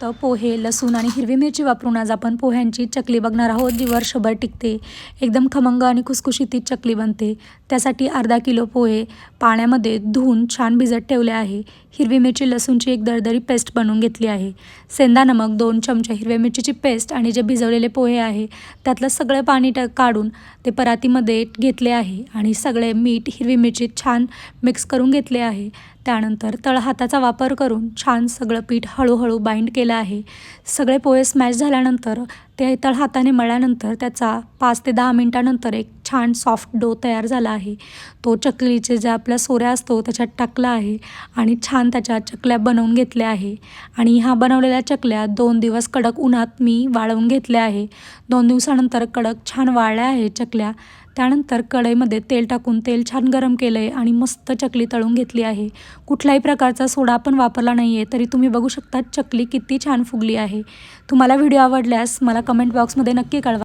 फक्त पोहे, लसूण आणि हिरवी मिरची वापरून आज आपण पोह्यांची चकली बघणार आहोत, जी वर्षभर टिकते. एकदम खमंग आणि खुसखुशीत चकली बनते. त्यासाठी अर्धा किलो पोहे पाण्यामध्ये धुवून छान भिजत ठेवले आहे. हिरवी मिरची, लसूणची एक दरदरी पेस्ट बनवून घेतली आहे. सेंधा नमक 2 चमचे, हिरव्या मिरचीची पेस्ट आणि जे भिजवलेले पोहे आहे त्यातलं सगळं पाणी काढून ते परातीमध्ये घेतले आहे आणि सगळे मीठ, हिरवी मिरची छान मिक्स करून घेतले आहे. त्यानंतर तळहाताचा वापर करून छान सगळं पीठ हळूहळू बाइंड केलं आहे. सगळे पोहे स्मॅश झाल्यानंतर ते तळहाताने मळल्यानंतर त्याचा 5 ते 10 मिनिटानंतर एक छान सॉफ्ट डो तयार झाला आहे. तो चकलीचे जे आपला सोऱ्या असतो त्याच्यात टाकला आहे आणि छान त्याच्या चकल्या बनवून घेतल्या आहे. आणि ह्या बनवलेल्या चकल्या 2 दिवस कडक उन्हात मी वाळवून घेतल्या आहे. 2 दिवसानंतर कडक छान वाळल्या आहे चकल्या. त्यानंतर कढईमध्ये तेल टाकून तेल छान गरम केलं आहे आणि मस्त चकली तळून घेतली आहे. कुठल्याही प्रकारचा सोडा पण वापरला नाही आहे, तरी तुम्ही बघू शकता चकली किती छान फुगली आहे. तुम्हाला व्हिडिओ आवडल्यास मला कमेंट बॉक्समध्ये नक्की कळवा.